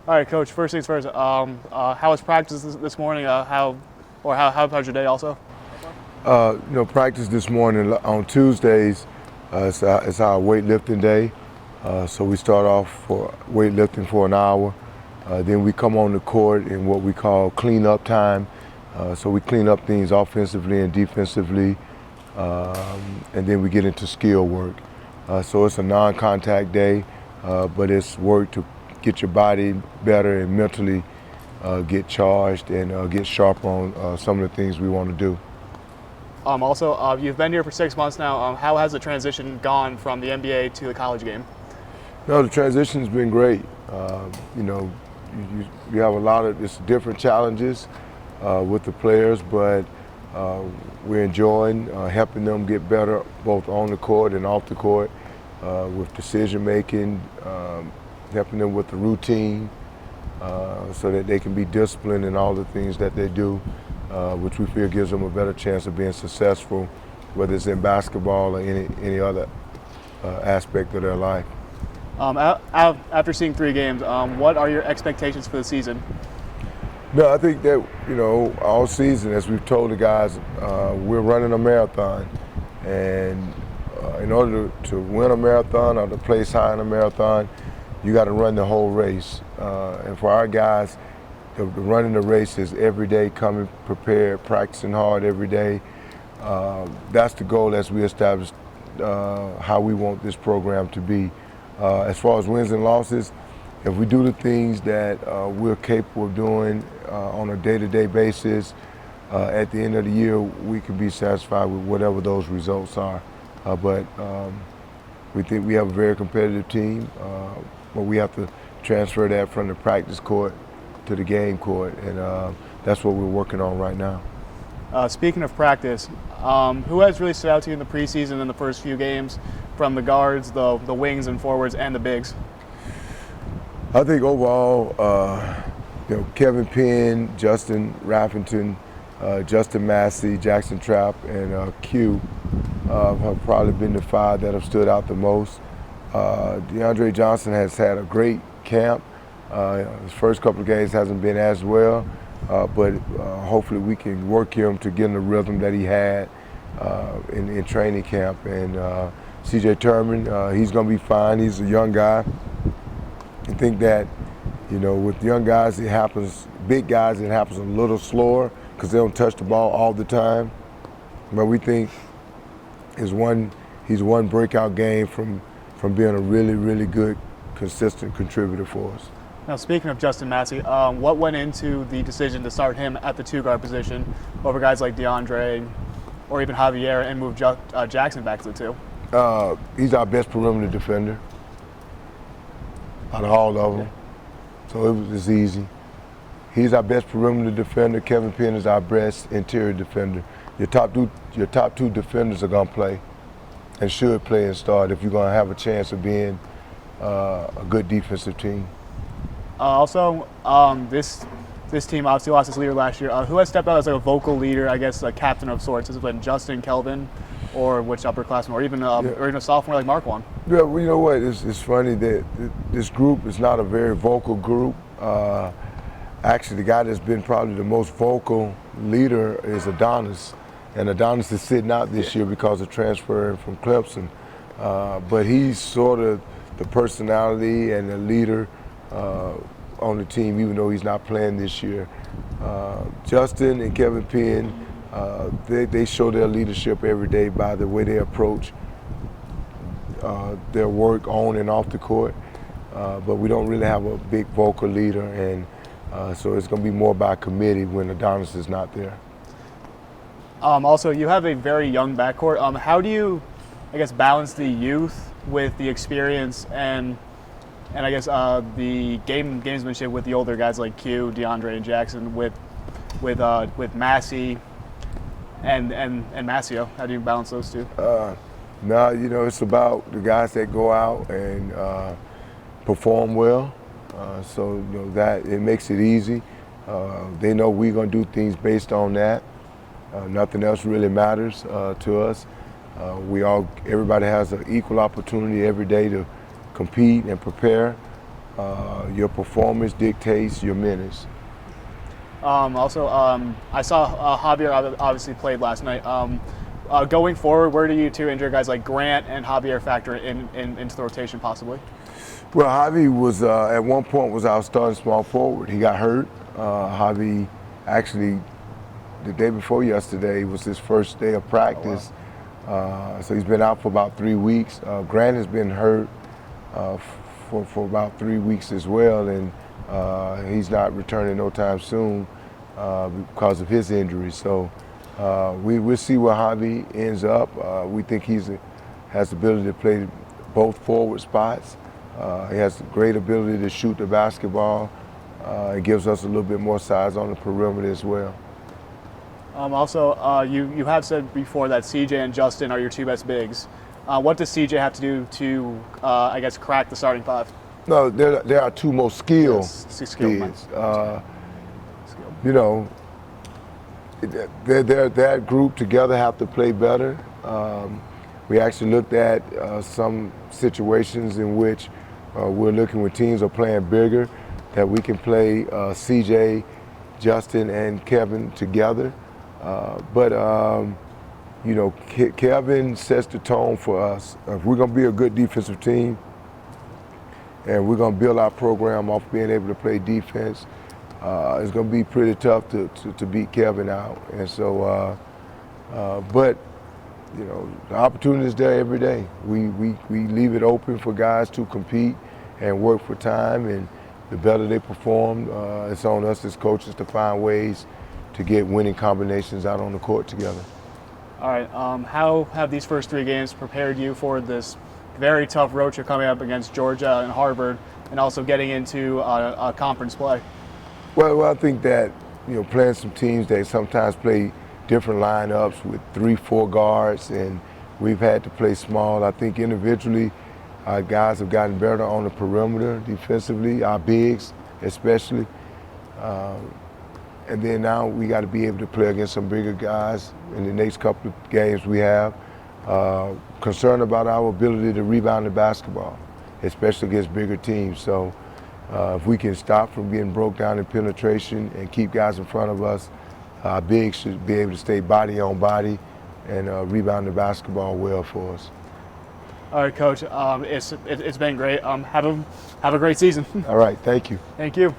All right, Coach. First things first. How was practice this morning? How was your day also? Practice this morning on Tuesdays. It's our weightlifting day. So we start off for weightlifting for an hour. Then we come on the court in what we call clean-up time. So we clean up things offensively and defensively, and then we get into skill work. So it's a non-contact day, but it's work to get your body better and mentally get charged and get sharp on some of the things we want to do. Also, you've been here for 6 months now. How has the transition gone from the NBA to the college game? No, the transition's been great. You have a lot of different challenges with the players, but we're enjoying helping them get better both on the court and off the court with decision making, helping them with the routine so that they can be disciplined in all the things that they do, which we feel gives them a better chance of being successful, whether it's in basketball or any other aspect of their life. After seeing 3 games, what are your expectations for the season? No, I think that, all season, as we've told the guys, we're running a marathon. And in order to win a marathon or to place high in a marathon, you got to run the whole race. And for our guys, the running the race is every day coming prepared, practicing hard every day. That's the goal as we establish how we want this program to be. As far as wins and losses, if we do the things that we're capable of doing on a day-to-day basis, at the end of the year, we can be satisfied with whatever those results are. But we think we have a very competitive team, but we have to transfer that from the practice court to the game court, and that's what we're working on right now. Speaking of practice, who has really stood out to you in the preseason in the first few games, from the guards, the wings and forwards, and the bigs? I think overall, Kevin Penn, Justin Raffington, Justin Massey, Jackson Trapp, and Q have probably been the 5 that have stood out the most. DeAndre Johnson has had a great camp. His first couple of games hasn't been as well, but hopefully we can work him to get in the rhythm that he had in training camp. And CJ Turman, he's going to be fine. He's a young guy. I think that, with young guys, it happens, big guys, it happens a little slower because they don't touch the ball all the time. But we think he's one breakout game from being a really, really good, consistent contributor for us. Now, speaking of Justin Massey, what went into the decision to start him at the 2-guard position over guys like DeAndre or even Javier and move Jackson back to the 2? He's our best perimeter defender out of all of them, so it was just easy. He's our best perimeter defender. Kevin Penn is our best interior defender. Your top two defenders are going to play and should play and start if you're going to have a chance of being a good defensive team. Also, this team obviously lost its leader last year. Who has stepped out as like a vocal leader, I guess a captain of sorts? Has it been Justin, Kelvin, or which upperclassman, or even a sophomore like Marquand? Yeah, well, you know what? It's funny that this group is not a very vocal group. Actually, the guy that's been probably the most vocal leader is Adonis. And Adonis is sitting out this year because of transferring from Clemson. But he's sort of the personality and the leader on the team, even though he's not playing this year. Justin and Kevin Penn, they show their leadership every day by the way they approach their work on and off the court. But we don't really have a big vocal leader, and so it's going to be more by committee when Adonis is not there. Also, you have a very young backcourt. How do you, I guess, balance the youth with the experience and I guess the gamesmanship with the older guys like Q, DeAndre, and Jackson with Massey and Masio? How do you balance those two? No, it's about the guys that go out and perform well. So that it makes it easy. They know we're going to do things based on that. Nothing else really matters to us. Everybody has an equal opportunity every day to compete and prepare. Your performance dictates your minutes. I saw Javier obviously played last night. Going forward, where do you two injured guys like Grant and Javier factor into the rotation possibly? Well, Javi was at one point was our starting small forward. He got hurt. Javi actually the day before yesterday was his first day of practice. Oh, wow. So he's been out for about 3 weeks. Grant has been hurt for about 3 weeks as well, and he's not returning no time soon because of his injury. So we'll see where Javi ends up. We think has the ability to play both forward spots. He has great ability to shoot the basketball. It gives us a little bit more size on the perimeter as well. You have said before that CJ and Justin are your two best bigs. What does CJ have to do to, I guess, crack the starting five? No, they're our two most skilled kids. You know, that group together have to play better. We actually looked at some situations in which we're looking when teams are playing bigger, that we can play CJ, Justin, and Kevin together. You know, Kevin sets the tone for us. If we're going to be a good defensive team and we're going to build our program off being able to play defense, it's going to be pretty tough to beat Kevin out. And so, but, you know, the opportunity is there every day. We leave it open for guys to compete and work for time, and the better they perform, it's on us as coaches to find ways to get winning combinations out on the court together. All right. How have these first 3 games prepared you for this very tough road trip coming up against Georgia and Harvard, and also getting into a conference play? Well, I think that, you know, playing some teams that sometimes play different lineups with 3-4 guards, and we've had to play small. I think individually, our guys have gotten better on the perimeter defensively, our bigs especially. And then now we got to be able to play against some bigger guys in the next couple of games we have. Concerned about our ability to rebound the basketball, especially against bigger teams. So if we can stop from getting broke down in penetration and keep guys in front of us, our bigs should be able to stay body on body and rebound the basketball well for us. All right, Coach. It's been great. Have a great season. All right, thank you. Thank you.